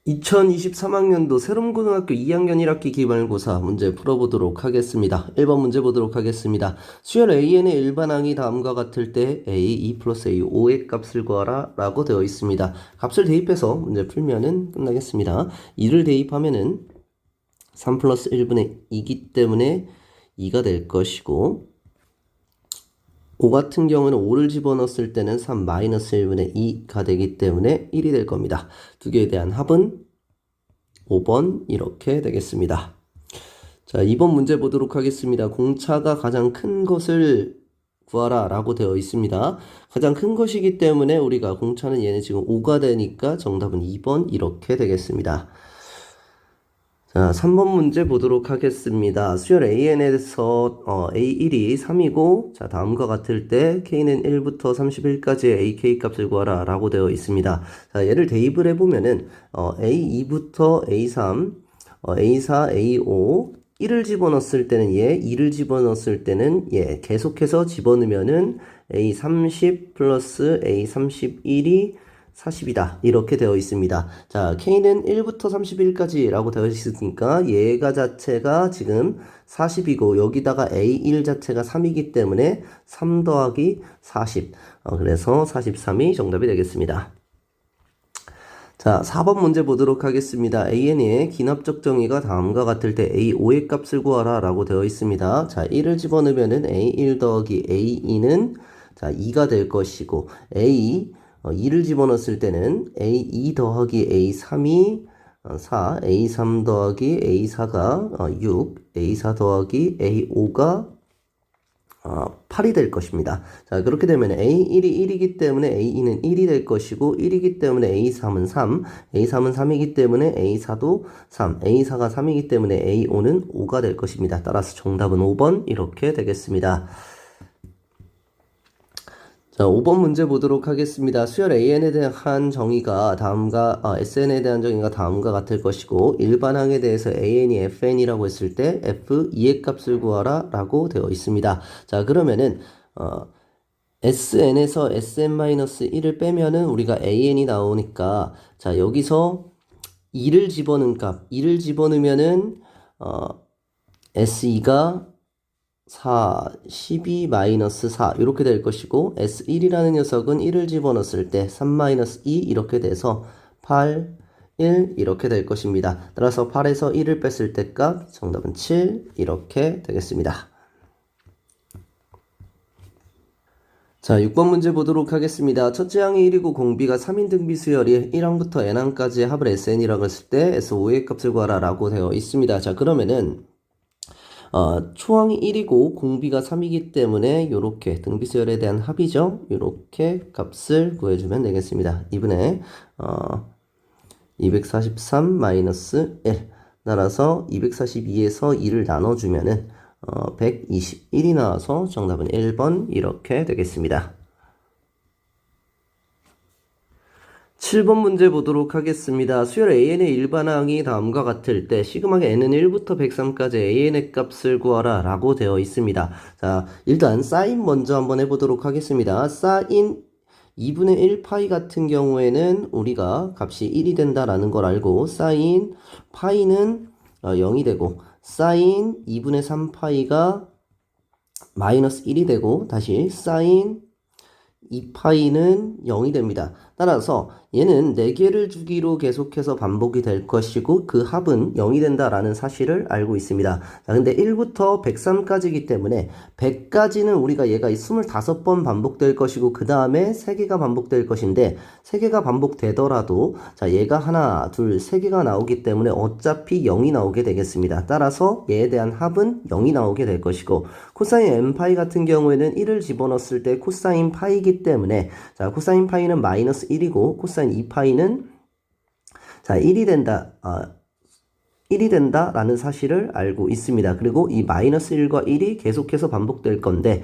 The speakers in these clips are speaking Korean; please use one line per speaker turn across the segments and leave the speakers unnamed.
2023학년도 새롬고등학교 2학년 1학기 기말고사 문제 풀어보도록 하겠습니다. 1번 문제 보도록 하겠습니다. 수열 AN의 일반항이 다음과 같을 때 A, 2 플러스 A, 5의 값을 구하라 라고 되어 있습니다. 값을 대입해서 문제 풀면은 끝나겠습니다. 2를 대입하면은 3 플러스 1분의 2이기 때문에 2가 될 것이고 5 같은 경우는 5를 집어넣었을 때는 3 마이너스 1분의 2가 되기 때문에 1이 될 겁니다. 두 개에 대한 합은 5번 이렇게 되겠습니다. 자, 2번 문제 보도록 하겠습니다. 공차가 가장 큰 것을 구하라 라고 되어 있습니다. 가장 큰 것이기 때문에 우리가 공차는 얘는 지금 5가 되니까 정답은 2번 이렇게 되겠습니다. 자, 3번 문제 보도록 하겠습니다. 수열 AN에서 A1이 3이고 자, 다음과 같을 때 K는 1부터 31까지의 AK 값을 구하라 라고 되어 있습니다. 자, 얘를 대입을 해보면은 A2부터 A3, A4, A5 1을 집어넣었을 때는 얘, 2를 집어넣었을 때는 얘 계속해서 집어넣으면은 A30 플러스 A31이 40이다. 이렇게 되어 있습니다. 자, K는 1부터 31까지 라고 되어 있으니까 얘가 자체가 지금 40이고 여기다가 A1 자체가 3이기 때문에 3 더하기 40. 그래서 43이 정답이 되겠습니다. 자, 4번 문제 보도록 하겠습니다. AN의 기납적 정의가 다음과 같을 때 A5의 값을 구하라 라고 되어 있습니다. 자, 1을 집어넣으면은 A1 더하기 A2는 자, 2가 될 것이고 A 2를 집어넣었을 때는 A2 더하기 A3이 4, A3 더하기 A4가 6, A4 더하기 A5가 8이 될 것입니다. 자, 그렇게 되면 A1이 1이기 때문에 A2는 1이 될 것이고 1이기 때문에 A3은 3, A3은 3이기 때문에 A4도 3, A4가 3이기 때문에 A5는 5가 될 것입니다. 따라서 정답은 5번 이렇게 되겠습니다. 자, 5번 문제 보도록 하겠습니다. 수열 AN에 대한 정의가 SN에 대한 정의가 다음과 같을 것이고 일반항에 대해서 AN이 FN이라고 했을 때 F2의 값을 구하라 라고 되어 있습니다. 자, 그러면은 SN에서 SN-1을 빼면은 우리가 AN이 나오니까 자, 여기서 2를 집어넣은 값, 2를 집어넣으면은 S2가 4, 12 마이너스 4 이렇게 될 것이고 S1이라는 녀석은 1을 집어넣었을 때 3 마이너스 2 이렇게 돼서 8, 1 이렇게 될 것입니다. 따라서 8에서 1을 뺐을 때 값 정답은 7 이렇게 되겠습니다. 자, 6번 문제 보도록 하겠습니다. 첫째 항이 1이고 공비가 3인 등비 수열이 1항부터 n항까지의 합을 SN이라고 했을 때 S5의 값을 구하라 라고 되어 있습니다. 자, 그러면은 초항이 1이고 공비가 3이기 때문에 요렇게 등비수열에 대한 합이죠. 요렇게 값을 구해주면 되겠습니다. 2분의 243 마이너스 1 따라서 242에서 2를 나눠주면은 121이 나와서 정답은 1번 이렇게 되겠습니다. 7번 문제 보도록 하겠습니다. 수열 AN의 일반항이 다음과 같을 때 시그마의 n은 1부터 103까지 AN의 값을 구하라 라고 되어 있습니다. 자, 일단 사인 먼저 한번 해보도록 하겠습니다. 사인 2분의 1 파이 같은 경우에는 우리가 값이 1이 된다라는 걸 알고 사인 파이는 0이 되고 사인 2분의 3 파이가 마이너스 1이 되고 다시 사인 2파이는 0이 됩니다. 따라서 얘는 4개를 주기로 계속해서 반복이 될 것이고 그 합은 0이 된다라는 사실을 알고 있습니다. 자, 근데 1부터 103까지이기 때문에 100까지는 우리가 얘가 25번 반복될 것이고 그 다음에 3개가 반복될 것인데 3개가 반복되더라도 자, 얘가 하나, 둘, 3개가 나오기 때문에 어차피 0이 나오게 되겠습니다. 따라서 얘에 대한 합은 0이 나오게 될 것이고 코사인 n파이 같은 경우에는 1을 집어넣었을 때 코사인 파이기 때문에 자, 코사인 파이는 마이너스 1이고 코사인 2파이는 자, 1이 된다라는 사실을 알고 있습니다. 그리고 이 마이너스 1과 1이 계속해서 반복될 건데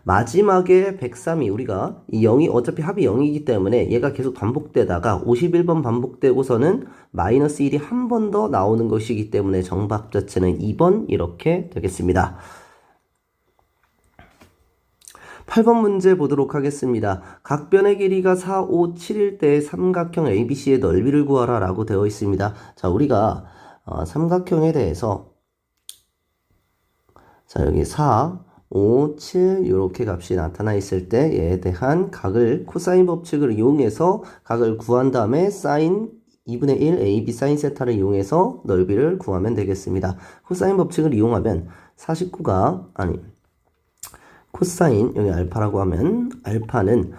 마지막에 103이 우리가 이 0이 어차피 합이 0이기 때문에 얘가 계속 반복되다가 51번 반복되고서는 마이너스 1이 한 번 더 나오는 것이기 때문에 정답 자체는 2번 이렇게 되겠습니다. 8번 문제 보도록 하겠습니다. 각 변의 길이가 4, 5, 7일 때 삼각형 ABC의 넓이를 구하라 라고 되어 있습니다. 자, 우리가 삼각형에 대해서 자, 여기 4, 5, 7 이렇게 값이 나타나 있을 때에 대한 각을 코사인 법칙을 이용해서 각을 구한 다음에 사인 2분의 1 AB 사인 세타를 이용해서 넓이를 구하면 되겠습니다. 코사인 법칙을 이용하면 49가 코사인 여기 알파라고 하면 알파는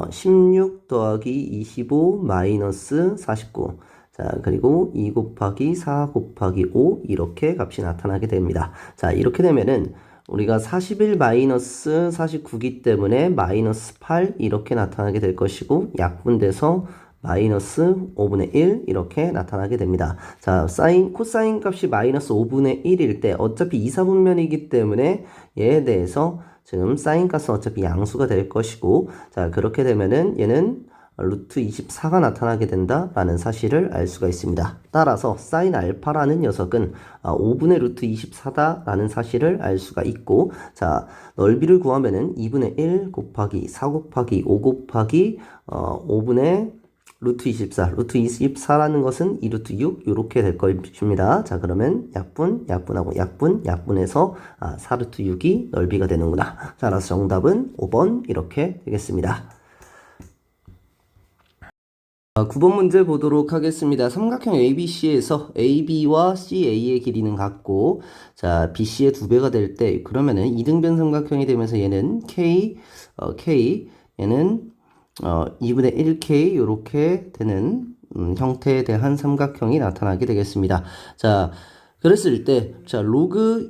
16 더하기 25 마이너스 49 자, 그리고 2 곱하기 4 곱하기 5 이렇게 값이 나타나게 됩니다. 자, 이렇게 되면은 우리가 41 마이너스 49기 때문에 마이너스 8 이렇게 나타나게 될 것이고 약분돼서 마이너스 5분의 1 이렇게 나타나게 됩니다. 자, 코사인 값이 마이너스 5분의 1일 때 어차피 2, 4분면이기 때문에 얘에 대해서 지금 사인 값은 어차피 양수가 될 것이고 자, 그렇게 되면은 얘는 루트 24가 나타나게 된다라는 사실을 알 수가 있습니다. 따라서 사인 알파라는 녀석은 5분의 루트 24다라는 사실을 알 수가 있고 자, 넓이를 구하면은 2분의 1 곱하기 4 곱하기 5 곱하기 5분의 루트 24, 루트 24라는 것은 2루트 6 이렇게 될 것입니다. 자, 그러면 약분하고 약분해서 4루트 6이 넓이가 되는구나. 자, 따라서 정답은 5번 이렇게 되겠습니다. 9번 문제 보도록 하겠습니다. 삼각형 ABC에서 AB와 CA의 길이는 같고 자, BC의 2배가 될 때 그러면은 이등변 삼각형이 되면서 얘는 얘는 2분의 1K 이렇게 되는 형태에 대한 삼각형이 나타나게 되겠습니다. 자, 그랬을 때 자, 로그에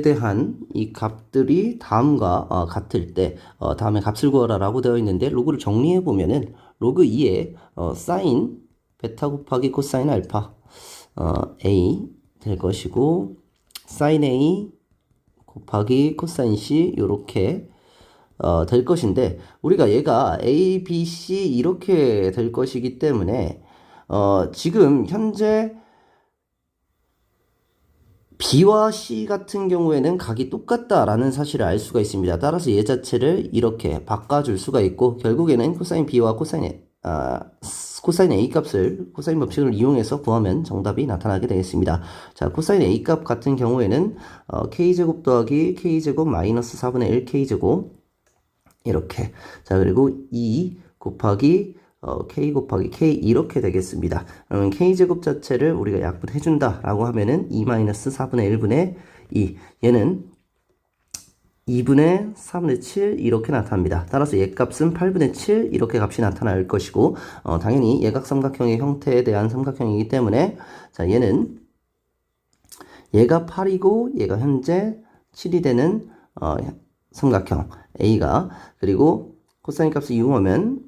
대한 이 값들이 다음과 같을 때 다음에 값을 구하라 라고 되어 있는데 로그를 정리해 보면은 로그 2에 사인 베타 곱하기 코사인 알파 A 될 것이고 사인 A 곱하기 코사인 C 요렇게 될 것인데 우리가 얘가 A, B, C 이렇게 될 것이기 때문에 지금 현재 B와 C 같은 경우에는 각이 똑같다라는 사실을 알 수가 있습니다. 따라서 얘 자체를 이렇게 바꿔줄 수가 있고 결국에는 코사인 B와 코사인 A 값을 코사인 법칙을 이용해서 구하면 정답이 나타나게 되겠습니다. 자, 코사인 A 값 같은 경우에는 K제곱 더하기 K제곱 마이너스 4분의 1 K제곱 이렇게 자, 그리고 2 곱하기 K 곱하기 K 이렇게 되겠습니다. 그러면 K제곱 자체를 우리가 약분해준다 라고 하면은 2-4분의 1분의 2 얘는 2분의 4분의 7 이렇게 나타납니다. 따라서 얘 값은 8분의 7 이렇게 값이 나타날 것이고 당연히 예각삼각형의 형태에 대한 삼각형이기 때문에 자, 얘가 8이고 얘가 현재 7이 되는 삼각형 A가 그리고 코사인 값을 이용하면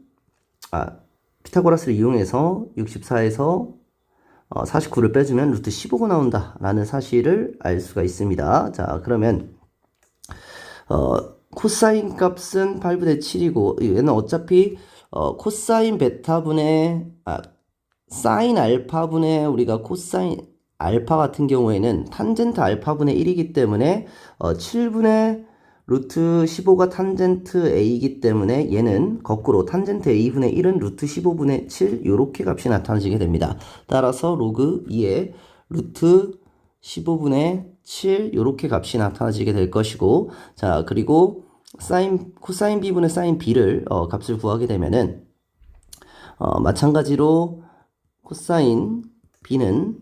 피타고라스를 이용해서 64에서 49를 빼주면 루트 15가 나온다 라는 사실을 알 수가 있습니다. 자, 그러면 코사인 값은 8분의 7이고 얘는 어차피 코사인 베타분의 사인 알파분의 우리가 코사인 알파 같은 경우에는 탄젠트 알파분의 1이기 때문에 7분의 루트 15가 탄젠트 A이기 때문에 얘는 거꾸로 탄젠트 A분의 1은 루트 15분의 7 요렇게 값이 나타나지게 됩니다. 따라서 로그 2에 루트 15분의 7 요렇게 값이 나타나지게 될 것이고 자, 그리고 코사인 B분의 사인 B를 값을 구하게 되면은 마찬가지로 코사인 B는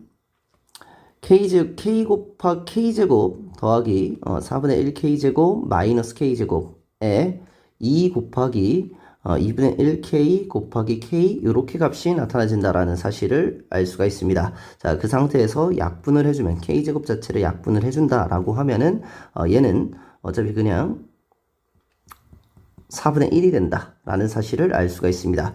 K 곱하기 K제곱 더하기 4분의 1K제곱 마이너스 K제곱에 2 곱하기 2분의 1K 곱하기 K 이렇게 값이 나타나진다라는 사실을 알 수가 있습니다. 자, 그 상태에서 약분을 해주면 K제곱 자체를 약분을 해준다라고 하면은 얘는 어차피 그냥 4분의 1이 된다라는 사실을 알 수가 있습니다.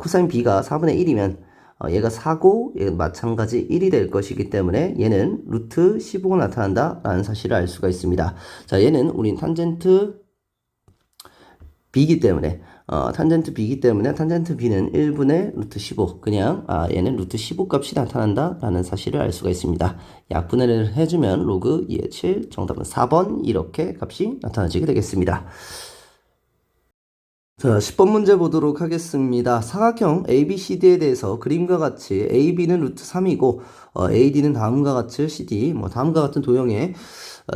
코사인 B가 4분의 1이면 얘가 4고 얘가 마찬가지 1이 될 것이기 때문에 얘는 루트 15가 나타난다 라는 사실을 알 수가 있습니다. 자, 얘는 우린 탄젠트 B이기 때문에 탄젠트 b이기 때문에 탄젠트 b는 1분의 루트 15. 그냥 얘는 루트 15 값이 나타난다 라는 사실을 알 수가 있습니다. 약분을 해주면 로그 2의 7, 정답은 4번 이렇게 값이 나타나지게 되겠습니다. 자, 10번 문제 보도록 하겠습니다. 사각형 ABCD에 대해서 그림과 같이 AB는 루트 3이고 AD는 다음과 같이 CD, 다음과 같은 도형에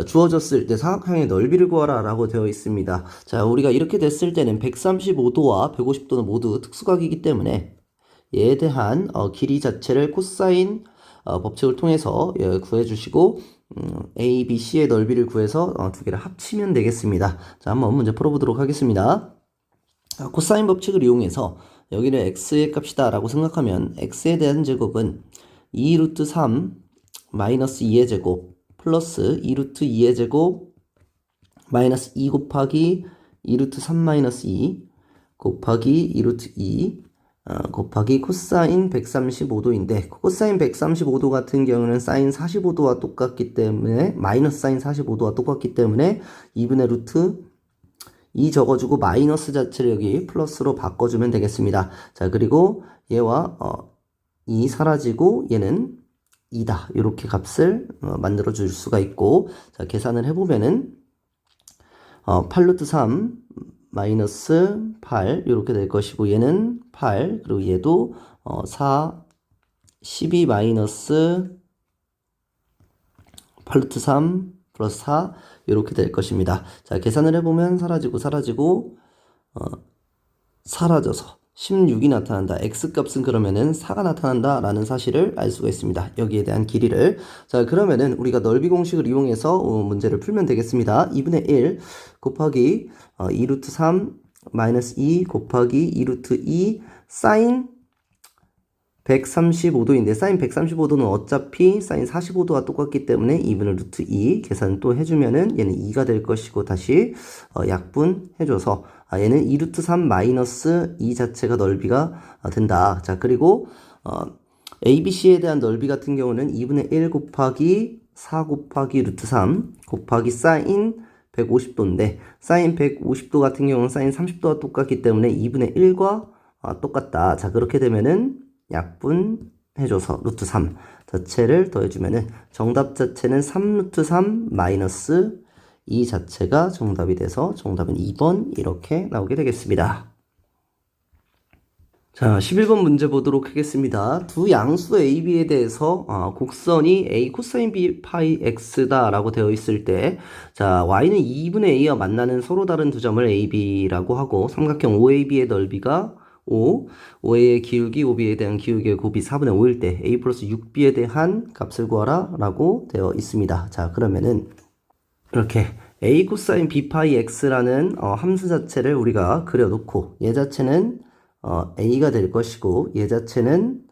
주어졌을 때 사각형의 넓이를 구하라 라고 되어 있습니다. 자, 우리가 이렇게 됐을 때는 135도와 150도는 모두 특수각이기 때문에 얘에 대한 길이 자체를 코사인 법칙을 통해서 구해주시고 A, B, C의 넓이를 구해서 두 개를 합치면 되겠습니다. 자, 한번 문제 풀어보도록 하겠습니다. 코사인 법칙을 이용해서 여기를 x의 값이다 라고 생각하면 x에 대한 제곱은 2 루트 3 마이너스 2의 제곱 플러스 2 루트 2의 제곱 마이너스 2 곱하기 2 루트 3 마이너스 2 곱하기 2 루트 2 곱하기 코사인 135도인데 코사인 135도 같은 경우는 사인 45도와 똑같기 때문에 마이너스 사인 45도와 똑같기 때문에 2분의 루트 2 적어주고 마이너스 자체를 여기 플러스로 바꿔주면 되겠습니다. 자, 그리고 얘와 2 사라지고 얘는 2다. 이렇게 값을 만들어 줄 수가 있고, 자, 계산을 해보면은 8루트 3 마이너스 8 이렇게 될 것이고 얘는 8 그리고 얘도 4 12 마이너스 8루트 3 플러스 4 이렇게 될 것입니다. 자, 계산을 해보면 사라지고 사라져서 16이 나타난다. x값은 그러면은 4가 나타난다 라는 사실을 알 수가 있습니다. 여기에 대한 길이를. 자, 그러면은 우리가 넓이 공식을 이용해서 문제를 풀면 되겠습니다. 2분의 1 곱하기 2 루트 3 마이너스 2 곱하기 2 루트 2 사인 135도인데 사인 135도는 어차피 사인 45도와 똑같기 때문에 2분의 루트 2 계산 또 해주면은 얘는 2가 될 것이고 다시 약분해줘서 얘는 2 루트 3 마이너스 2 자체가 넓이가 된다. 자, 그리고 ABC에 대한 넓이 같은 경우는 2분의 1 곱하기 4 곱하기 루트 3 곱하기 사인 150도인데 사인 150도 같은 경우는 사인 30도와 똑같기 때문에 2분의 1과 똑같다. 자, 그렇게 되면은 약분해줘서 루트 3 자체를 더해주면은 정답 자체는 3 루트 3 마이너스 2 자체가 정답이 돼서 정답은 2번 이렇게 나오게 되겠습니다. 자, 11번 문제 보도록 하겠습니다. 두 양수 AB에 대해서 곡선이 A 코사인 B 파이 X다 라고 되어 있을 때 자, Y는 2분의 A와 만나는 서로 다른 두 점을 AB라고 하고 삼각형 OAB의 넓이가 5, OA의 기울기, OB에 대한 기울기의 곱이 4분의 5일 때 A 플러스 6B에 대한 값을 구하라 라고 되어 있습니다. 자, 그러면은 이렇게 A 코사인 B 파이 X라는 함수 자체를 우리가 그려놓고 얘 자체는 A가 될 것이고 얘 자체는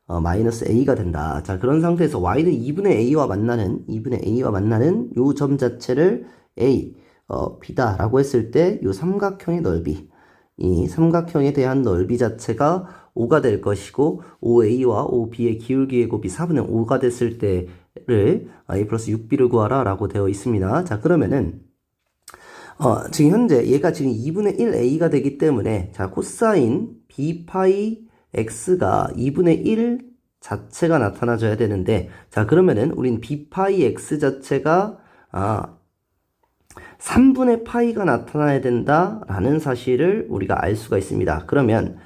마이너스 A가 된다. 자, 그런 상태에서 Y는 2분의 A와 만나는 요 점 자체를 A, B다 라고 했을 때 요 삼각형의 넓이 이 삼각형에 대한 넓이 자체가 5가 될 것이고 5a와 5b의 기울기의 곱이 4분의 5가 됐을 때를 a 플러스 6b를 구하라 라고 되어 있습니다. 자, 그러면은 지금 현재 얘가 지금 2분의 1a가 되기 때문에 자, 코사인 b 파이 x가 2분의 1 자체가 나타나줘야 되는데 자, 그러면은 우린 b 파이 x 자체가 3분의 파이가 나타나야 된다라는 사실을 우리가 알 수가 있습니다. 그러면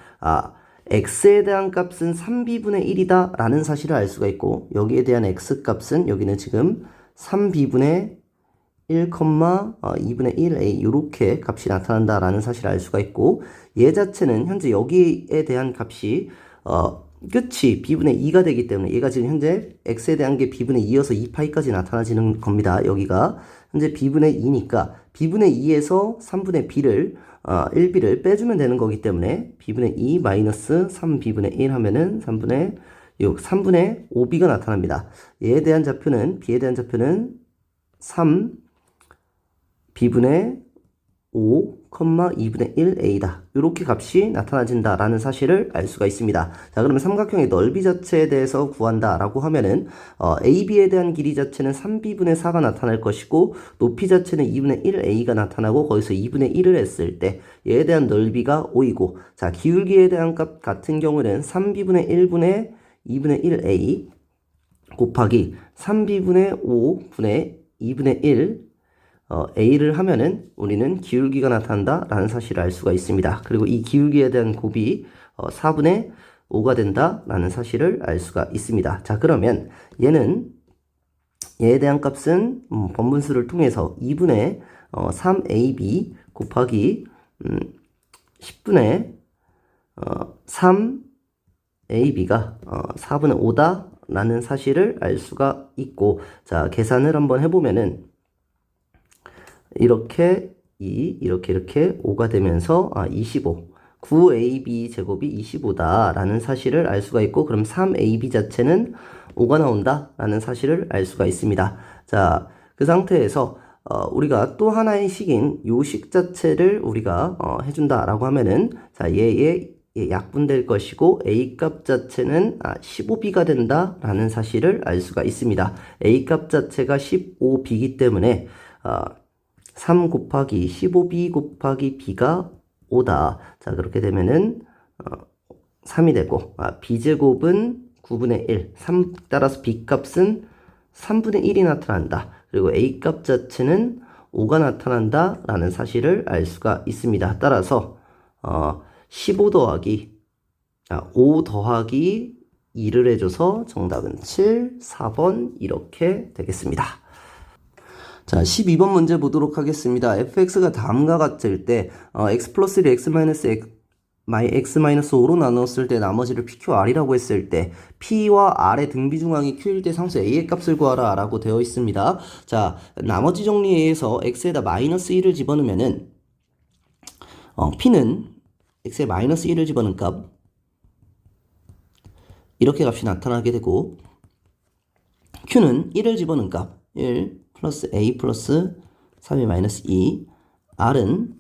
x에 대한 값은 3b분의 1이다 라는 사실을 알 수가 있고 여기에 대한 x값은 여기는 지금 3b분의 1, 2분의 1a 이렇게 값이 나타난다라는 사실을 알 수가 있고 얘 자체는 현재 여기에 대한 값이 끝이 b분의 2가 되기 때문에 얘가 지금 현재 x에 대한 게 b분의 2여서 2파이까지 나타나지는 겁니다. 여기가 현재 b분의 2니까 b분의 2에서 3분의 b를 1b를 빼주면 되는 거기 때문에 b분의 2 마이너스 3b분의 1 하면은 3분의 6, 3분의 5b가 나타납니다. 얘에 대한 좌표는 b에 대한 좌표는 3 b분의 5, 2분의 1a다. 이렇게 값이 나타나진다라는 사실을 알 수가 있습니다. 자, 그러면 삼각형의 넓이 자체에 대해서 구한다라고 하면은 AB에 대한 길이 자체는 3b분의 4가 나타날 것이고 높이 자체는 2분의 1a가 나타나고 거기서 2분의 1을 했을 때 얘에 대한 넓이가 5이고 자, 기울기에 대한 값 같은 경우는 3b분의 1분의 2분의 1a 곱하기 3b분의 5분의 2분의 1 A를 하면은 우리는 기울기가 나타난다라는 사실을 알 수가 있습니다. 그리고 이 기울기에 대한 곱이 4분의 5가 된다라는 사실을 알 수가 있습니다. 자, 그러면 얘에 대한 값은 번분수를 통해서 2분의 3AB 곱하기 10분의 3AB가 4분의 5다라는 사실을 알 수가 있고 자, 계산을 한번 해보면은 이렇게 2, 이렇게 5가 되면서 25. 9ab 제곱이 25다라는 사실을 알 수가 있고 그럼 3ab 자체는 5가 나온다라는 사실을 알 수가 있습니다. 자, 그 상태에서 우리가 또 하나의 식인 요 식 자체를 우리가 해준다라고 하면은 자, 얘 약분될 것이고 a 값 자체는 15b가 된다라는 사실을 알 수가 있습니다. a 값 자체가 15b이기 때문에 3 곱하기 15b 곱하기 b가 5다. 자, 그렇게 되면은 3이 되고 b제곱은 9분의 1. 3 따라서 b 값은 3분의 1이 나타난다. 그리고 a 값 자체는 5가 나타난다 라는 사실을 알 수가 있습니다. 따라서 15 더하기 5 더하기 2를 해줘서 정답은 7, 4번 이렇게 되겠습니다. 자, 12번 문제 보도록 하겠습니다. fx가 다음과 같을 때 x 플러스 1, x 마이너스 x 마이너스 5로 나눴을 때 나머지를 pqr이라고 했을 때 p와 r의 등비중앙이 q일 때 상수 a의 값을 구하라 라고 되어 있습니다. 자, 나머지 정리에 의해서 x에다 마이너스 1을 집어넣으면은 p는 x에 마이너스 1을 집어넣은 값 이렇게 값이 나타나게 되고 q는 1을 집어넣은 값 1 플러스 a 플러스 3a 마이너스 2 r은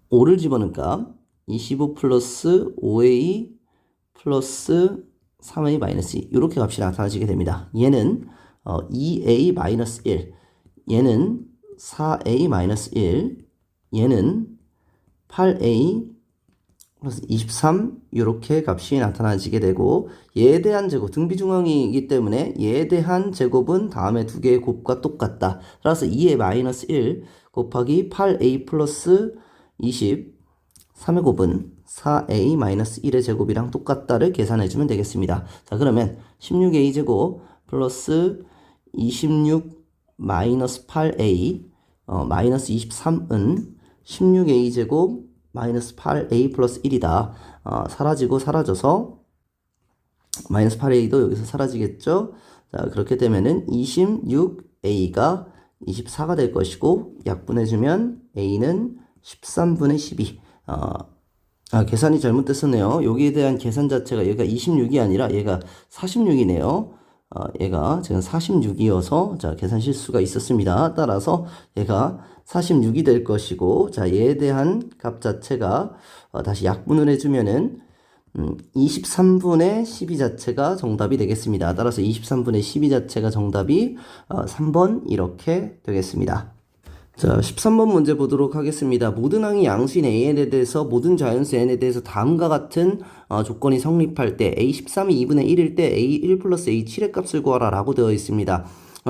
5를 집어넣은 값 25 플러스 5a 플러스 3a 마이너스 2 이렇게 값이 나타나지게 됩니다. 얘는 2a 마이너스 1 얘는 4a 마이너스 1 얘는 8a 플러스 23 이렇게 값이 나타나지게 되고 얘에 대한 제곱 등비중앙이기 때문에 얘에 대한 제곱은 다음에 두 개의 곱과 똑같다. 따라서 2의 마이너스 1 곱하기 8a 플러스 20 3의 곱은 4a 마이너스 1의 제곱이랑 똑같다를 계산해주면 되겠습니다. 자, 그러면 16a 제곱 플러스 26 마이너스 8a 마이너스 23은 16a 제곱 마이너스 8a 플러스 1이다. 사라지고 사라져서 마이너스 8a도 여기서 사라지겠죠. 자, 그렇게 되면은 26a가 24가 될 것이고 약분해주면 a는 13분의 12. 계산이 잘못됐었네요. 여기에 대한 계산 자체가 얘가 26이 아니라 얘가 46이네요. 얘가 지금 46이어서 자, 계산 실수가 있었습니다. 따라서 얘가 46이 될 것이고 자, 얘에 대한 값 자체가 다시 약분을 해주면은 23분의 12 자체가 정답이 되겠습니다. 따라서 23분의 12 자체가 정답이 3번 이렇게 되겠습니다. 자, 13번 문제 보도록 하겠습니다. 모든 항이 양수인 AN에 대해서 모든 자연수 N에 대해서 다음과 같은 조건이 성립할 때 A13이 2분의 1일 때 A1 플러스 A7의 값을 구하라 라고 되어 있습니다.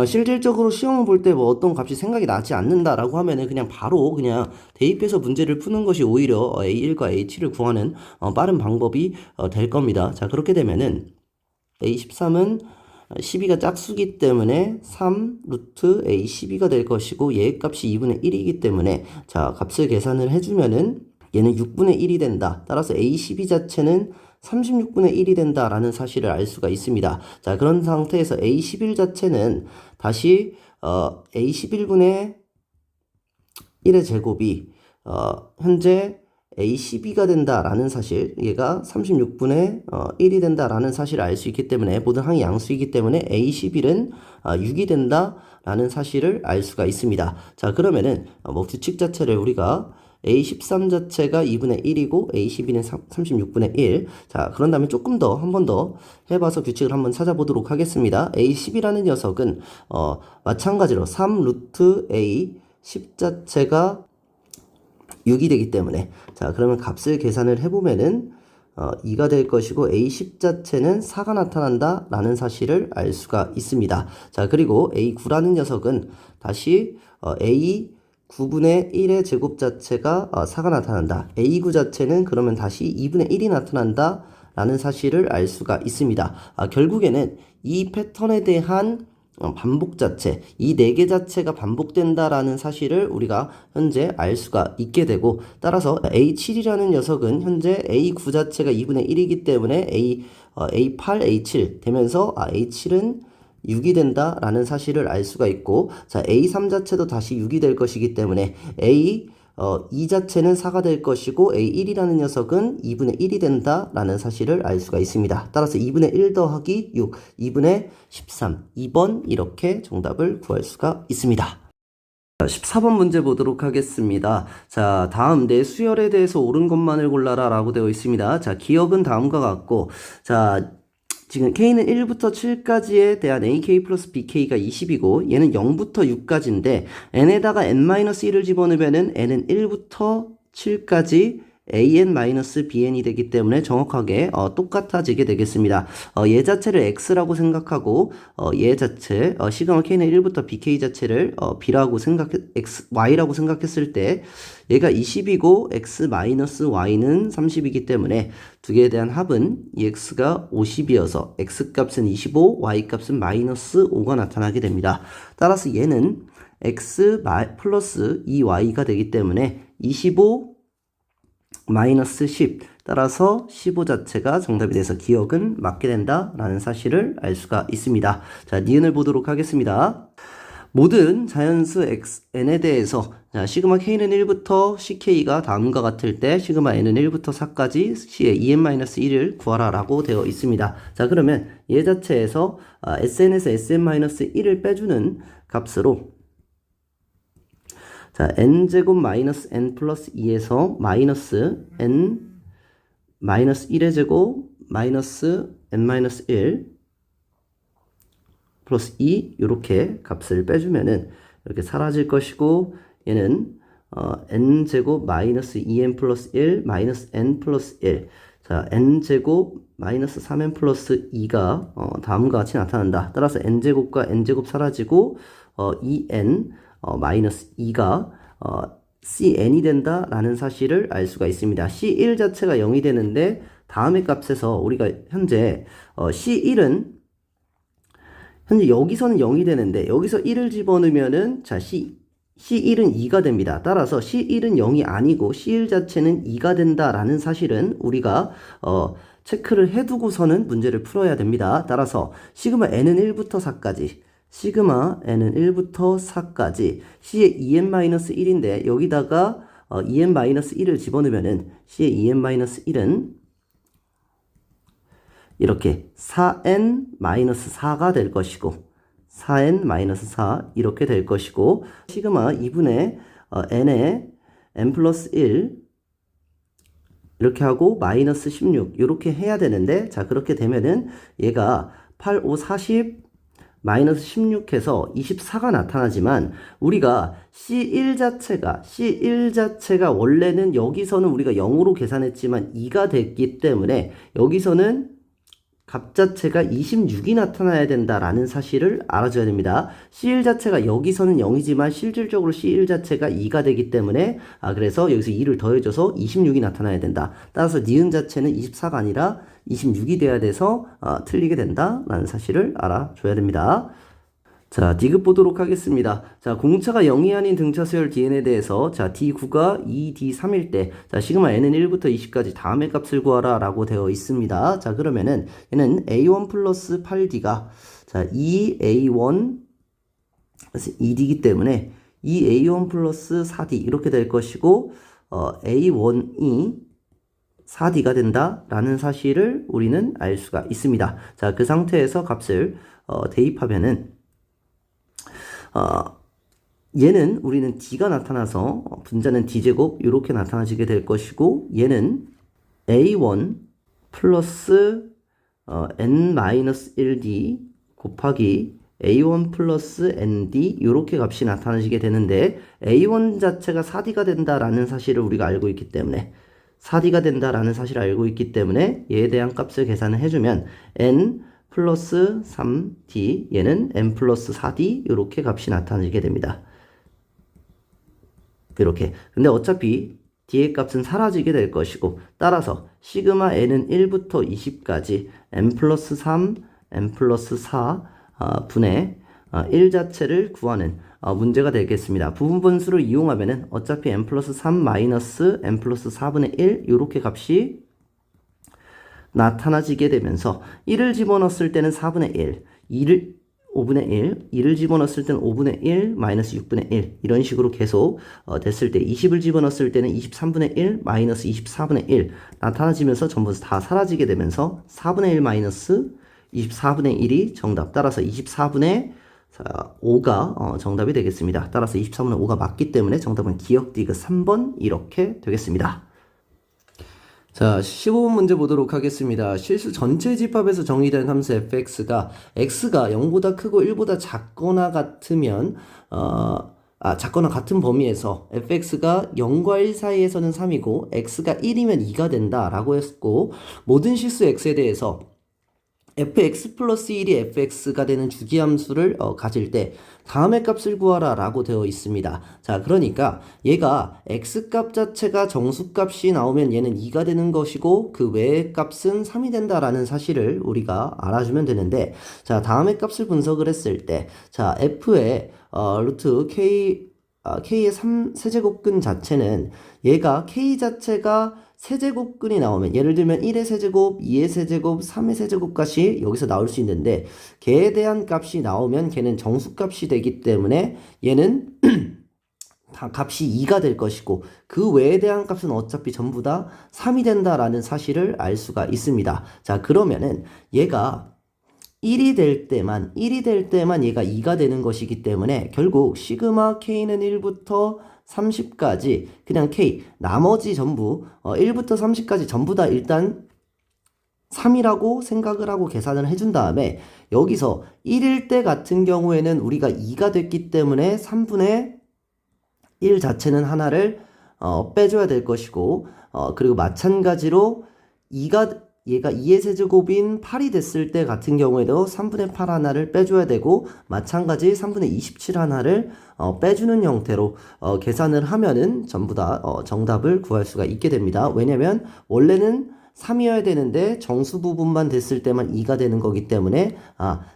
실질적으로 시험을 볼 때 뭐 어떤 값이 생각이 나지 않는다라고 하면은 그냥 바로 그냥 대입해서 문제를 푸는 것이 오히려 A1과 A7을 구하는 빠른 방법이 될 겁니다. 자, 그렇게 되면은 A13은 12가 짝수기 때문에 3 루트 A 12가 될 것이고 얘 값이 2분의 1이기 때문에 자, 값을 계산을 해주면은 얘는 6분의 1이 된다. 따라서 A 12 자체는 36분의 1이 된다라는 사실을 알 수가 있습니다. 자, 그런 상태에서 A 11 자체는 다시 A 11분의 1의 제곱이 현재 A12가 된다라는 사실, 얘가 36분의 1이 된다라는 사실을 알 수 있기 때문에 모든 항이 양수이기 때문에 A11은 6이 된다라는 사실을 알 수가 있습니다. 자, 그러면은 뭐 규칙 자체를 우리가 A13 자체가 2분의 1이고 A12는 36분의 1. 자, 그런 다음에 조금 더 한 번 더 해봐서 규칙을 한번 찾아보도록 하겠습니다. A10이라는 녀석은 마찬가지로 3 루트 A 10 자체가 6이 되기 때문에, 자, 그러면 값을 계산을 해보면은 2가 될 것이고 A10 자체는 4가 나타난다 라는 사실을 알 수가 있습니다. 자, 그리고 A9라는 녀석은 다시 A9분의 1의 제곱 자체가 4가 나타난다. A9 자체는 그러면 다시 2분의 1이 나타난다 라는 사실을 알 수가 있습니다. 결국에는 이 패턴에 대한 반복 자체, 이 네 개 자체가 반복된다라는 사실을 우리가 현재 알 수가 있게 되고, 따라서 A7이라는 녀석은 현재 A9 자체가 2분의 1이기 때문에 A8, A7 되면서 A7은 6이 된다라는 사실을 알 수가 있고, 자, A3 자체도 다시 6이 될 것이기 때문에 이 자체는 4가 될 것이고 A1이라는 녀석은 2분의 1이 된다라는 사실을 알 수가 있습니다. 따라서 2분의 1 더하기 6, 2분의 13, 2번 이렇게 정답을 구할 수가 있습니다. 14번 문제 보도록 하겠습니다. 자, 다음 내 수열에 대해서 옳은 것만을 골라라 라고 되어 있습니다. 자, 기억은 다음과 같고, 자, 지금 K는 1부터 7까지에 대한 AK 플러스 BK가 20이고 얘는 0부터 6까지인데 n에다가 n-1을 집어넣으면은 n은 1부터 7까지 an-bn이 되기 때문에 정확하게 똑같아지게 되겠습니다. 얘 자체를 x라고 생각하고 얘 자체 시그마 k는 1부터 bk 자체를 b라고 y라고 생각했을 때 얘가 20이고 x-y는 30이기 때문에 두 개에 대한 합은 ex가 50이어서 x값은 25, y값은 마이너스 5가 나타나게 됩니다. 따라서 얘는 x 플러스 2y가 되기 때문에 25 마이너스 10, 따라서 15 자체가 정답이 돼서 기억은 맞게 된다라는 사실을 알 수가 있습니다. 자, 니은을 보도록 하겠습니다. 모든 자연수 n에 대해서 자, 시그마 k는 1부터 ck가 다음과 같을 때 시그마 n은 1부터 4까지 c의 en-1을 구하라 라고 되어 있습니다. 자, 그러면 얘 자체에서 sn에서 sn-1을 빼주는 값으로 자, n제곱 마이너스 n 플러스 2에서 마이너스 n 마이너스 1의 제곱 마이너스 n 마이너스 1 플러스 2 이렇게 값을 빼주면은 이렇게 사라질 것이고 얘는 n제곱 마이너스 2n 플러스 1 마이너스 n 플러스 1 자, n제곱 마이너스 3n 플러스 2가 다음과 같이 나타난다. 따라서 n제곱과 n제곱 사라지고 2n 마이너스 2가 cn이 된다라는 사실을 알 수가 있습니다. c1 자체가 0이 되는데 다음의 값에서 우리가 현재 c1은 현재 여기서는 0이 되는데 여기서 1을 집어넣으면은 자 C1은 2가 됩니다. 따라서 C1은 0이 아니고 C1 자체는 2가 된다라는 사실은 우리가 체크를 해두고서는 문제를 풀어야 됩니다. 따라서 시그마 n은 1부터 4까지 시그마 n은 1부터 4까지 C의 en-1인데 여기다가 en-1을 집어넣으면은 C의 en-1은 이렇게 4n-4가 될 것이고 4n-4 이렇게 될 것이고 시그마 2분의 n에 n 플러스 1 이렇게 하고 마이너스 16 이렇게 해야 되는데 자 그렇게 되면은 얘가 8, 5, 40 마이너스 16해서 24가 나타나지만 우리가 C1 자체가 원래는 여기서는 우리가 0으로 계산했지만 2가 됐기 때문에 여기서는 값 자체가 26이 나타나야 된다라는 사실을 알아줘야 됩니다. C1 자체가 여기서는 0이지만 실질적으로 C1 자체가 2가 되기 때문에 그래서 여기서 2를 더해줘서 26이 나타나야 된다. 따라서 니은 자체는 24가 아니라 26이 돼야 돼서 틀리게 된다라는 사실을 알아줘야 됩니다. 자, D급 보도록 하겠습니다. 자, 공차가 0이 아닌 등차 수열 Dn에 대해서 자, D9가 2, D3일 때 자, 시그마 n은 1부터 20까지 다음의 값을 구하라 라고 되어 있습니다. 자, 그러면은 얘는 A1 플러스 8D가 자, 2A1 2D이기 때문에 2A1 플러스 4D 이렇게 될 것이고 A1이 4D가 된다라는 사실을 우리는 알 수가 있습니다. 자, 그 상태에서 값을 대입하면은 얘는 우리는 D가 나타나서 분자는 D제곱 이렇게 나타나지게 될 것이고 얘는 A1 플러스 N-1D 곱하기 A1 플러스 ND 이렇게 값이 나타나지게 되는데 A1 자체가 4D가 된다라는 사실을 우리가 알고 있기 때문에 4D가 된다라는 사실을 알고 있기 때문에 얘에 대한 값을 계산을 해주면 N 플러스 3D 얘는 N 플러스 4D 이렇게 값이 나타나지게 됩니다. 이렇게. 근데 어차피 D의 값은 사라지게 될 것이고 따라서 시그마 N은 1부터 20까지 N 플러스 3, N 플러스 4 분의 1 자체를 구하는 문제가 되겠습니다. 부분분수를 이용하면은 어차피 N 플러스 3 마이너스 N 플러스 4분의 1 이렇게 값이 나타나지게 되면서 1을 집어넣었을 때는 4분의 1, 2를 5분의 1, 2를 집어넣었을 때는 5분의 1, 마이너스 6분의 1 이런 식으로 계속 됐을 때 20을 집어넣었을 때는 23분의 1, 마이너스 24분의 1 나타나지면서 전부 다 사라지게 되면서 4분의 1 마이너스 24분의 1이 정답. 따라서 24분의 5가 정답이 되겠습니다. 따라서 24분의 5가 맞기 때문에 정답은 기억 디귿 3번 이렇게 되겠습니다. 자, 15번 문제 보도록 하겠습니다. 실수 전체 집합에서 정의된 함수 fx가 x가 0보다 크고 1보다 작거나 같으면 작거나 같은 범위에서 fx가 0과 1 사이에서는 3이고 x가 1이면 2가 된다라고 했고 모든 실수 x에 대해서 fx 플러스 1이 fx가 되는 주기함수를 가질 때 다음의 값을 구하라 라고 되어 있습니다. 자, 그러니까 얘가 x값 자체가 정수값이 나오면 얘는 2가 되는 것이고 그 외의 값은 3이 된다라는 사실을 우리가 알아주면 되는데 자, 다음의 값을 분석을 했을 때 자, f의 루트 k의 3세제곱근 자체는 얘가 k 자체가 세제곱근이 나오면 예를 들면 1의 세제곱, 2의 세제곱, 3의 세제곱 값이 여기서 나올 수 있는데 걔에 대한 값이 나오면 걔는 정수값이 되기 때문에 얘는 다 값이 2가 될 것이고 그 외에 대한 값은 어차피 전부 다 3이 된다라는 사실을 알 수가 있습니다. 자, 그러면은 얘가 1이 될 때만 얘가 2가 되는 것이기 때문에 결국 시그마 k는 1부터 30까지 그냥 k 나머지 전부 1부터 30까지 전부 다 일단 3이라고 생각을 하고 계산을 해준 다음에 여기서 1일 때 같은 경우에는 우리가 2가 됐기 때문에 3분의 1 자체는 하나를 빼줘야 될 것이고 그리고 마찬가지로 얘가 2의 세제곱인 8이 됐을 때 같은 경우에도 3분의 8 하나를 빼줘야 되고 마찬가지 3분의 27 하나를 빼주는 형태로 계산을 하면은 전부 다 정답을 구할 수가 있게 됩니다. 왜냐면 원래는 3이어야 되는데 정수 부분만 됐을 때만 2가 되는 거기 때문에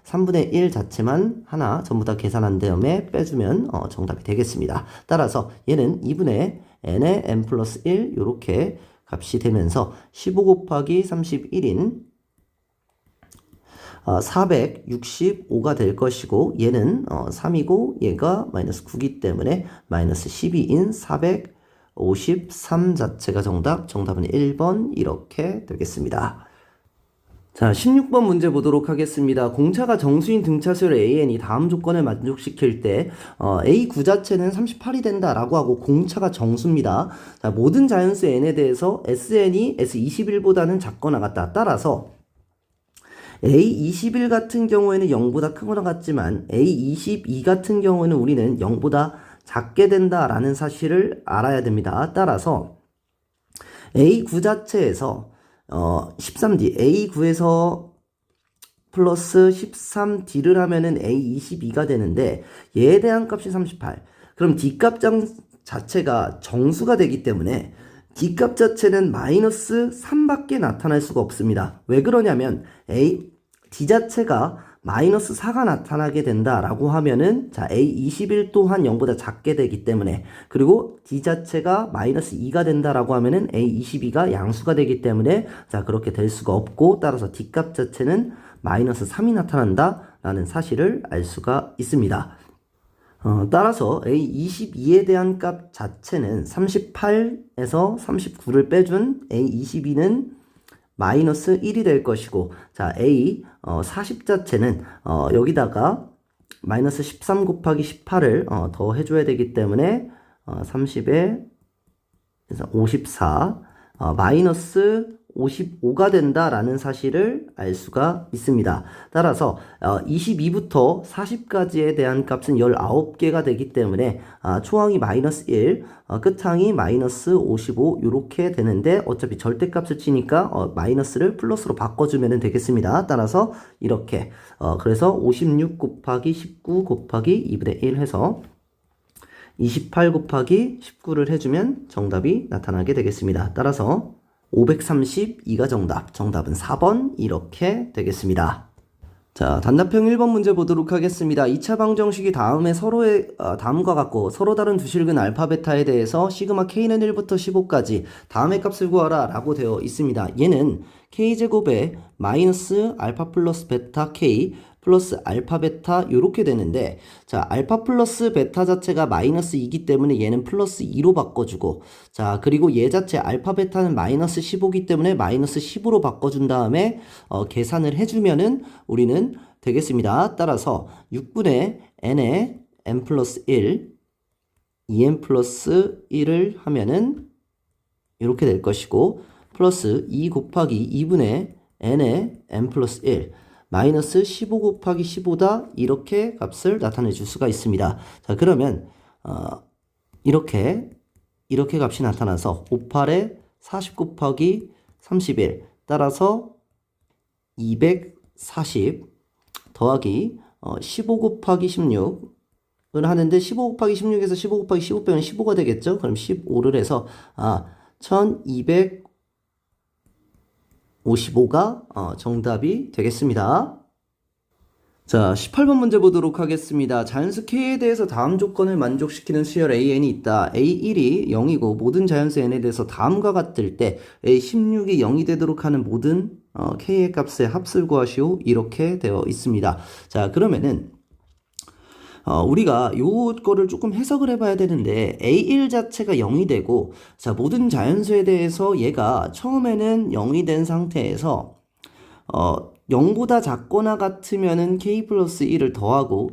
3분의 1 자체만 하나 전부 다 계산한 다음에 빼주면 정답이 되겠습니다. 따라서 얘는 2분의 n의 n 플러스 1 이렇게 값이 되면서 15 곱하기 31인 465가 될 것이고 얘는 3이고 얘가 마이너스 9기 때문에 마이너스 12인 453 자체가 정답은 1번 이렇게 되겠습니다. 자, 16번 문제 보도록 하겠습니다. 공차가 정수인 등차수열 AN이 다음 조건을 만족시킬 때 A 구 자체는 38이 된다라고 하고 공차가 정수입니다. 자, 모든 자연수 N에 대해서 SN이 S21보다는 작거나 같다. 따라서 A21 같은 경우에는 0보다 크거나 같지만 A22 같은 경우에는 우리는 0보다 작게 된다라는 사실을 알아야 됩니다. 따라서 A9 자체에서 13D, A9에서 플러스 13D를 하면은 A22가 되는데 얘에 대한 값이 38. 그럼 D값 자체가 정수가 되기 때문에 D값 자체는 마이너스 3밖에 나타날 수가 없습니다. 왜 그러냐면 D 자체가 마이너스 4가 나타나게 된다라고 하면은 자 A21 또한 0보다 작게 되기 때문에 그리고 D 자체가 마이너스 2가 된다라고 하면은 A22가 양수가 되기 때문에 자 그렇게 될 수가 없고 따라서 D값 자체는 마이너스 3이 나타난다라는 사실을 알 수가 있습니다. 따라서 A22에 대한 값 자체는 38에서 39를 빼준 A22는 마이너스 1이 될 것이고, 자, A40 자체는 여기다가 마이너스 13 곱하기 18을 더 해줘야 되기 때문에 30에 54 마이너스 55가 된다라는 사실을 알 수가 있습니다. 따라서 22부터 40까지에 대한 값은 19개가 되기 때문에 초항이 마이너스 1, 끝항이 마이너스 55 이렇게 되는데 어차피 절대값을 치니까 마이너스를 플러스로 바꿔주면 되겠습니다. 따라서 이렇게 그래서 56 곱하기 19 곱하기 2분의 1 해서 28 곱하기 19를 해주면 정답이 나타나게 되겠습니다. 따라서 532가 정답은 4번 이렇게 되겠습니다. 자, 단답형 1번 문제 보도록 하겠습니다. 2차 방정식이 다음에 다음과 같고 서로 다른 두 실근 알파 베타에 대해서 시그마 k는 1부터 15까지 다음의 값을 구하라 라고 되어 있습니다. 얘는 k제곱에 마이너스 알파 플러스 베타 k 플러스 알파 베타 이렇게 되는데, 자, 알파 플러스 베타 자체가 마이너스 2이기 때문에 얘는 플러스 2로 바꿔주고, 자, 그리고 얘 자체 알파 베타는 마이너스 15이기 때문에 마이너스 10으로 바꿔준 다음에 계산을 해주면은 우리는 되겠습니다. 따라서 6분의 n에 n 플러스 1 2n 플러스 1을 하면은 이렇게 될 것이고, 플러스 2 곱하기 2분의 n에 n 플러스 1 마이너스 15 곱하기 15다 이렇게 값을 나타내 줄 수가 있습니다. 자, 그러면 이렇게 값이 나타나서 58에 40 곱하기 31 따라서 240 더하기 15 곱하기 16을 하는데 15 곱하기 16에서 15 곱하기 15 빼면 15가 되겠죠? 그럼 15를 해서 1255가 정답이 되겠습니다. 자, 18번 문제 보도록 하겠습니다. 자연수 K에 대해서 다음 조건을 만족시키는 수열 AN이 있다. A1이 0이고 모든 자연수 N에 대해서 다음과 같을 때 A16이 0이 되도록 하는 모든 K의 값의 합을 구하시오. 이렇게 되어 있습니다. 자, 그러면은 우리가 요거를 조금 해석을 해봐야 되는데, A1 자체가 0이 되고, 자, 모든 자연수에 대해서 얘가 처음에는 0이 된 상태에서 0보다 작거나 같으면은 K 플러스 1을 더하고,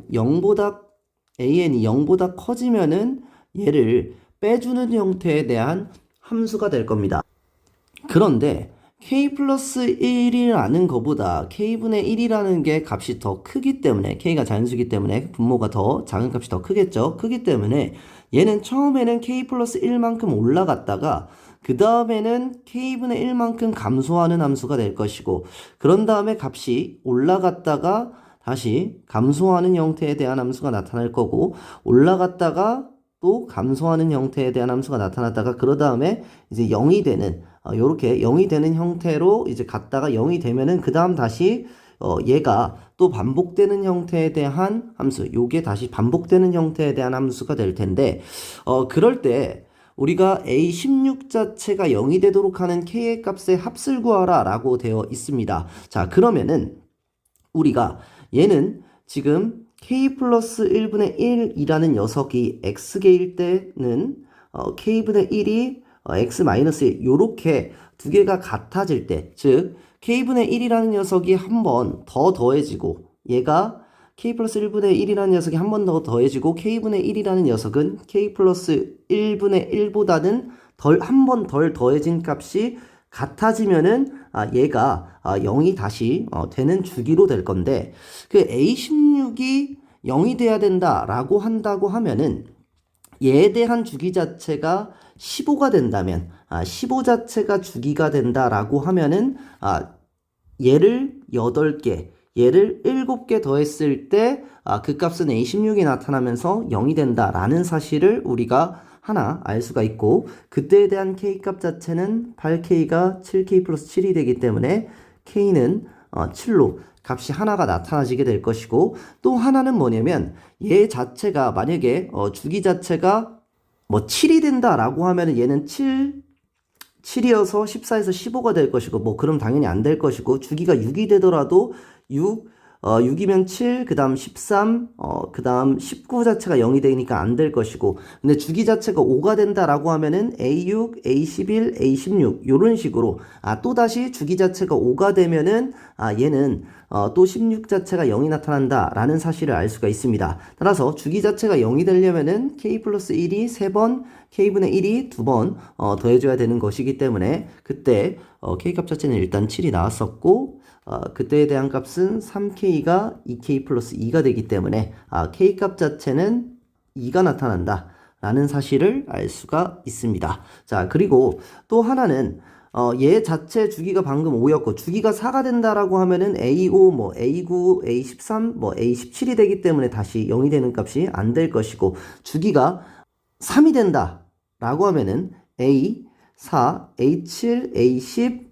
AN이 0보다 커지면은 얘를 빼주는 형태에 대한 함수가 될 겁니다. 그런데 K 플러스 1이라는 것보다 K분의 1이라는 게 값이 더 크기 때문에, K가 자연수이기 때문에 분모가 더 작은 값이 더 크겠죠. 크기 때문에 얘는 처음에는 K 플러스 1만큼 올라갔다가 그 다음에는 K분의 1만큼 감소하는 함수가 될 것이고, 그런 다음에 값이 올라갔다가 다시 감소하는 형태에 대한 함수가 나타날 거고, 올라갔다가 또 감소하는 형태에 대한 함수가 나타났다가 그 다음에 이제 0이 되는 요렇게 0이 되는 형태로 이제 갔다가 0이 되면은 그 다음 다시 얘가 또 반복되는 형태에 대한 함수, 요게 다시 반복되는 형태에 대한 함수가 될 텐데, 그럴 때 우리가 A16 자체가 0이 되도록 하는 K의 값의 합을 구하라 라고 되어 있습니다. 자, 그러면은 우리가 얘는 지금 K 플러스 1분의 1이라는 녀석이 X개일 때는 K분의 1이 X 마이너스 1 요렇게 두 개가 같아질 때, 즉 K분의 1이라는 녀석이 한 번 더 더해지고, 얘가 K 플러스 1분의 1이라는 녀석이 한 번 더 더해지고, K분의 1이라는 녀석은 K 플러스 1분의 1보다는 한 번 덜 더해진 값이 같아지면은 얘가 0이 다시 되는 주기로 될 건데, 그 A16이 0이 돼야 된다라고 한다고 하면은 얘에 대한 주기 자체가 15가 된다면, 15 자체가 주기가 된다라고 하면은 얘를 8개, 얘를 7개 더했을 때 그 값은 A16이 나타나면서 0이 된다라는 사실을 우리가 하나 알 수가 있고, 그때에 대한 K값 자체는 8K가 7K 플러스 7이 되기 때문에 K는 7로 값이 하나가 나타나지게 될 것이고, 또 하나는 뭐냐면 얘 자체가 만약에 주기 자체가 뭐 7이 된다라고 하면은 얘는 7이어서 14에서 15가 될 것이고, 뭐 그럼 당연히 안 될 것이고, 주기가 6이 되더라도 6 6이면 7, 그 다음 13, 그 다음 19 자체가 0이 되니까 안 될 것이고, 근데 주기 자체가 5가 된다라고 하면은 A6, A11, A16 요런 식으로 또다시 주기 자체가 5가 되면은 얘는 또 16 자체가 0이 나타난다라는 사실을 알 수가 있습니다. 따라서 주기 자체가 0이 되려면은 K 플러스 1이 3번, K분의 1이 2번 더해줘야 되는 것이기 때문에 그때 K값 자체는 일단 7이 나왔었고 그때에 대한 값은 3K가 2K 플러스 2가 되기 때문에 K값 자체는 2가 나타난다 라는 사실을 알 수가 있습니다. 자, 그리고 또 하나는 얘 자체 주기가 방금 5였고 주기가 4가 된다라고 하면은 A5, 뭐 A9, A13, 뭐 A17이 되기 때문에 다시 0이 되는 값이 안 될 것이고 주기가 3이 된다라고 하면은 A4, A7, A10,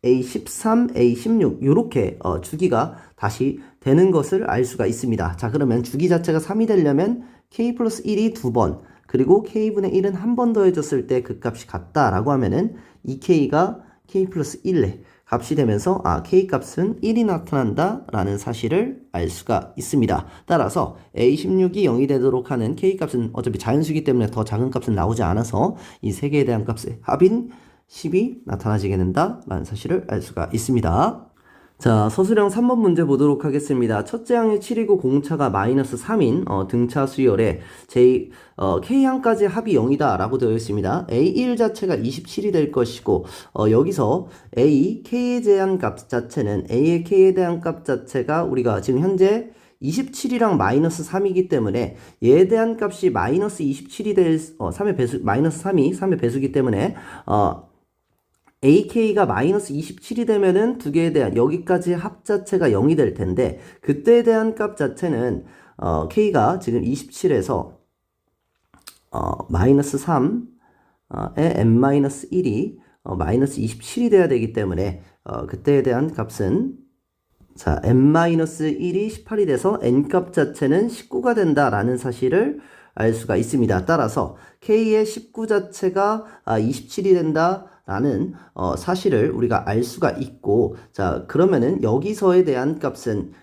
A13, A16 요렇게 주기가 다시 되는 것을 알 수가 있습니다. 자, 그러면 주기 자체가 3이 되려면 K 플러스 1이 2번 그리고 K분의 1은 한 번 더해줬을 때 그 값이 같다라고 하면은 2K가 K 플러스 1의 값이 되면서 K 값은 1이 나타난다 라는 사실을 알 수가 있습니다. 따라서 A16이 0이 되도록 하는 K 값은 어차피 자연수이기 때문에 더 작은 값은 나오지 않아서 이 세 개에 대한 값의 합인 10이 나타나지게 된다 라는 사실을 알 수가 있습니다. 자, 서술형 3번 문제 보도록 하겠습니다. 첫째 항이 7이고 공차가 마이너스 3인 등차 수열에 K항까지 합이 0이다 라고 되어 있습니다. A1 자체가 27이 될 것이고 여기서 K에 대한 값 자체는 A의 K에 대한 값 자체가 우리가 지금 현재 27이랑 마이너스 3이기 때문에 얘에 대한 값이 마이너스 27이 될 3의 배수 마이너스 3이 3의 배수기 때문에 AK가 마이너스 27이 되면은 두 개에 대한 여기까지 합 자체가 0이 될 텐데 그때에 대한 값 자체는 K가 지금 27에서 마이너스 3에 n-1이 마이너스 27이 돼야 되기 때문에 그때에 대한 값은 자 n-1이 18이 돼서 n값 자체는 19가 된다라는 사실을 알 수가 있습니다. 따라서 K의 19 자체가 27이 된다 라는 사실을 우리가 알 수가 있고 자 그러면은 여기서에 대한 값은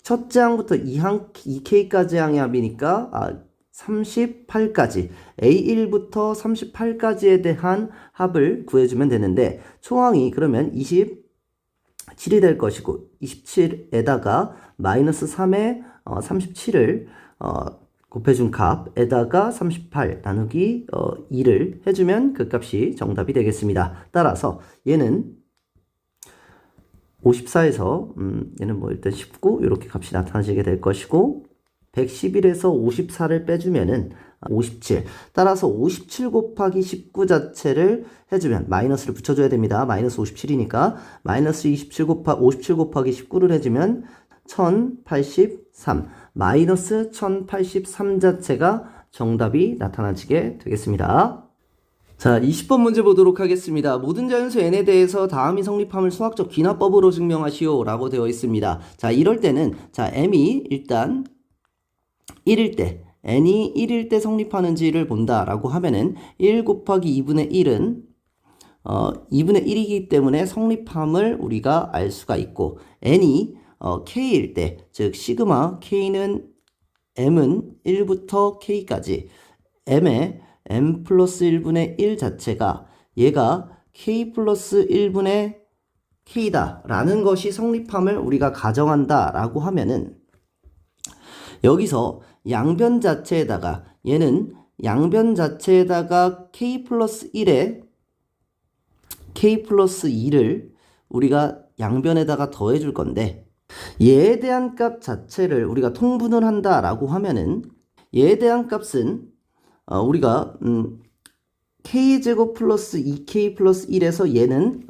첫째 항부터 2K까지 항의 합이니까 38까지 A1부터 38까지에 대한 합을 구해주면 되는데 초항이 그러면 27이 될 것이고 27에다가 마이너스 3에 37을 곱해준 값에다가 38 나누기 2를 해주면 그 값이 정답이 되겠습니다. 따라서 얘는 54에서 얘는 뭐 일단 19 이렇게 값이 나타나지게 될 것이고 111에서 54를 빼주면은 57 따라서 57 곱하기 19 자체를 해주면 마이너스를 붙여줘야 됩니다. 마이너스 57이니까 마이너스 57 곱하기 19를 해주면 1083 마이너스 1083 자체가 정답이 나타나지게 되겠습니다. 자, 20번 문제 보도록 하겠습니다. 모든 자연수 n에 대해서 다음이 성립함을 수학적 귀납법으로 증명하시오 라고 되어 있습니다. 자, 이럴 때는 자 m이 일단 1일 때 n이 1일 때 성립하는지를 본다 라고 하면은 1 곱하기 2분의 1은 2분의 1이기 때문에 성립함을 우리가 알 수가 있고 n이 K일 때, 즉 시그마 K는 M은 1부터 K까지 M의 M 플러스 1분의 1 자체가 얘가 K 플러스 1분의 K다 라는 것이 성립함을 우리가 가정한다 라고 하면은 여기서 양변 자체에다가 얘는 양변 자체에다가 K 플러스 1에 K 플러스 2를 우리가 양변에다가 더해 줄 건데 얘에 대한 값 자체를 우리가 통분을 한다 라고 하면은 얘에 대한 값은 우리가 K제곱 플러스 2K 플러스 1에서 얘는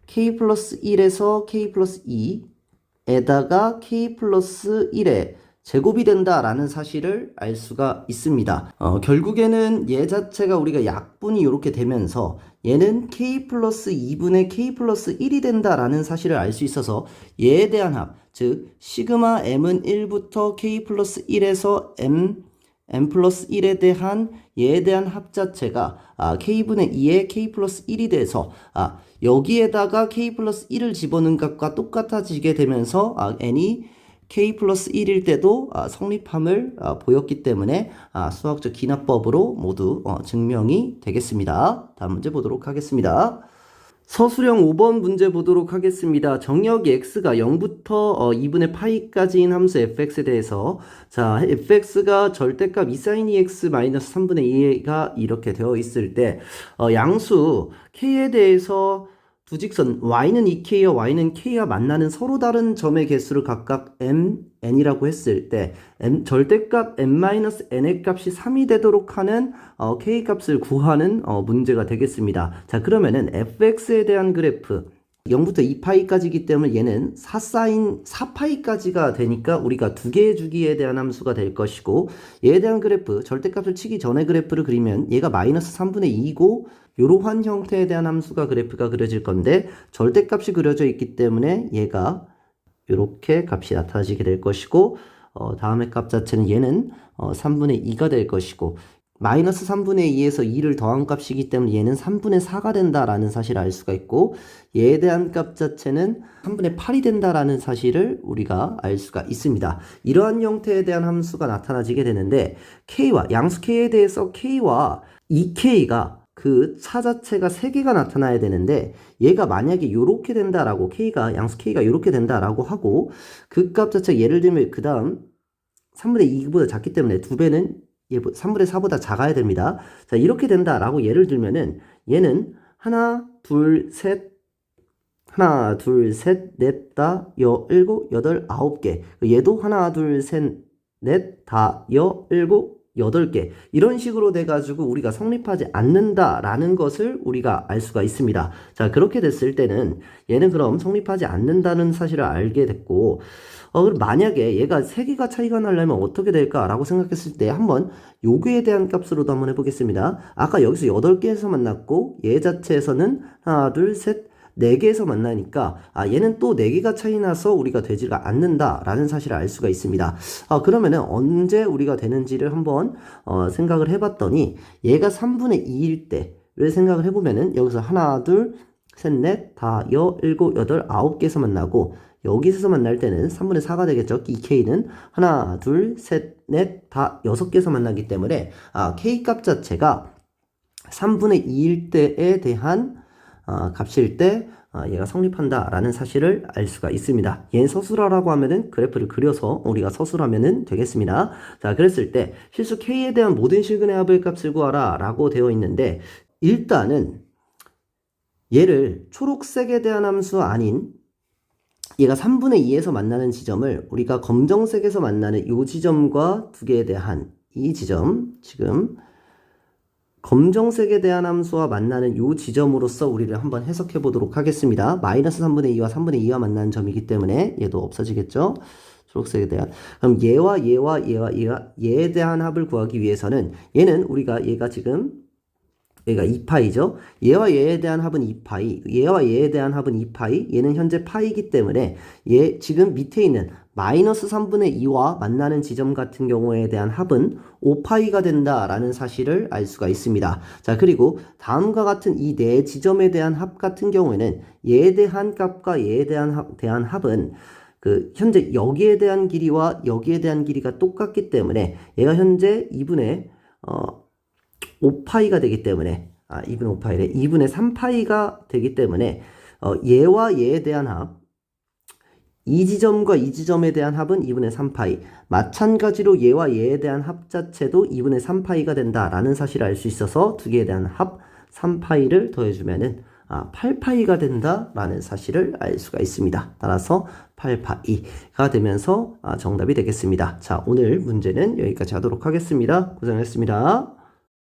K 플러스 1에서 K 플러스 2에다가 K 플러스 1에 제곱이 된다라는 사실을 알 수가 있습니다. 결국에는 얘 자체가 우리가 약분이 이렇게 되면서 얘는 K 플러스 2분의 K 플러스 1이 된다라는 사실을 알 수 있어서 얘에 대한 합, 즉 시그마 M은 1부터 K 플러스 1에서 M 플러스 1에 대한 얘에 대한 합 자체가 K분의 2의 K 플러스 1이 돼서 여기에다가 K 플러스 1을 집어넣은 값과 똑같아지게 되면서 N이 k 플러스 1일 때도 성립함을 보였기 때문에 수학적 기납법으로 모두 증명이 되겠습니다. 다음 문제 보도록 하겠습니다. 서술형 5번 문제 보도록 하겠습니다. 정역이 x가 0부터 2분의 파이까지인 함수 fx에 대해서 자 fx가 절대값 2sin 2x 마이너스 3분의 2가 이렇게 되어 있을 때 양수 k에 대해서 두 직선 y는 2k와 y는 k와 만나는 서로 다른 점의 개수를 각각 m, n이라고 했을 때 절대값 m-n의 값이 3이 되도록 하는 k 값을 구하는 문제가 되겠습니다. 자 그러면은 fx에 대한 그래프 0부터 2파이까지이기 때문에 얘는 4sin 4파이까지가 되니까 우리가 두 개의 주기에 대한 함수가 될 것이고 얘에 대한 그래프 절대값을 치기 전에 그래프를 그리면 얘가 마이너스 3분의 2고 이러한 형태에 대한 함수가 그래프가 그려질 건데 절대값이 그려져 있기 때문에 얘가 이렇게 값이 나타나지게 될 것이고 다음의 값 자체는 얘는 3분의 2가 될 것이고 마이너스 3분의 2에서 2를 더한 값이기 때문에 얘는 3분의 4가 된다라는 사실을 알 수가 있고 얘에 대한 값 자체는 3분의 8이 된다라는 사실을 우리가 알 수가 있습니다. 이러한 형태에 대한 함수가 나타나지게 되는데 k와 양수 k에 대해서 k와 2k가 그 차 자체가 3개가 나타나야 되는데 얘가 만약에 이렇게 된다라고 양수 k가 이렇게 된다라고 하고 그 값 자체 예를 들면 그 다음 3분의 2보다 작기 때문에 2배는 3분의 4보다 작아야 됩니다. 자, 이렇게 된다라고 예를 들면은 얘는 하나, 둘, 셋, 넷, 다, 일곱, 여덟, 9개. 얘도 하나, 둘, 셋, 넷, 다, 일곱, 8개. 이런 식으로 돼가지고 우리가 성립하지 않는다라는 것을 우리가 알 수가 있습니다. 자, 그렇게 됐을 때는 얘는 그럼 성립하지 않는다는 사실을 알게 됐고 그럼 만약에 얘가 3개가 차이가 나려면 어떻게 될까라고 생각했을 때 한번 요거에 대한 값으로도 한번 해보겠습니다. 아까 여기서 8개에서 만났고 얘 자체에서는 하나, 둘, 셋, 4개에서 만나니까 얘는 또 4개가 차이 나서 우리가 되지가 않는다라는 사실을 알 수가 있습니다. 그러면은 언제 우리가 되는지를 한번 생각을 해봤더니 얘가 3분의 2일 때를 생각을 해보면은 여기서 하나, 둘, 셋, 넷, 다, 일곱, 여덟, 9개에서 만나고 여기서 만날 때는 3분의 4가 되겠죠. 이 k는 하나, 둘, 셋, 넷, 다 6개에서 만나기 때문에 k 값 자체가 3분의 2일 때에 대한 값일 때 얘가 성립한다라는 사실을 알 수가 있습니다. 얘 서술하라고 하면은 그래프를 그려서 우리가 서술하면은 되겠습니다. 자, 그랬을 때 실수 k에 대한 모든 실근의 합의 값을 구하라 라고 되어 있는데 일단은 얘를 초록색에 대한 함수 아닌 얘가 3분의 2에서 만나는 지점을 우리가 검정색에서 만나는 이 지점과 두 개에 대한 이 지점 지금 검정색에 대한 함수와 만나는 이 지점으로서 우리를 한번 해석해 보도록 하겠습니다. 마이너스 3분의 2와 3분의 2와 만나는 점이기 때문에 얘도 없어지겠죠. 초록색에 대한 그럼 얘에 대한 합을 구하기 위해서는 얘가 지금 얘가 2파이죠. 얘와 얘에 대한 합은 2파이, 얘와 얘에 대한 합은 2파이, 얘는 현재 파이기 때문에 얘 지금 밑에 있는 마이너스 3분의 2와 만나는 지점 같은 경우에 대한 합은 5파이가 된다라는 사실을 알 수가 있습니다. 자, 그리고 다음과 같은 이 네 지점에 대한 합 같은 경우에는 얘에 대한 값과 얘에 대한 합은 현재 여기에 대한 길이와 여기에 대한 길이가 똑같기 때문에 얘가 현재 2분의 5파이가 되기 때문에 2분의 5파이래 2분의 3파이가 되기 때문에 얘와 얘에 대한 합 이 지점과 이 지점에 대한 합은 2분의 3파이 마찬가지로 얘와 얘에 대한 합 자체도 2분의 3파이가 된다라는 사실을 알 수 있어서 두 개에 대한 합 3파이를 더해주면은 8파이가 된다라는 사실을 알 수가 있습니다. 따라서 8파이가 되면서 정답이 되겠습니다. 자, 오늘 문제는 여기까지 하도록 하겠습니다. 고생하셨습니다.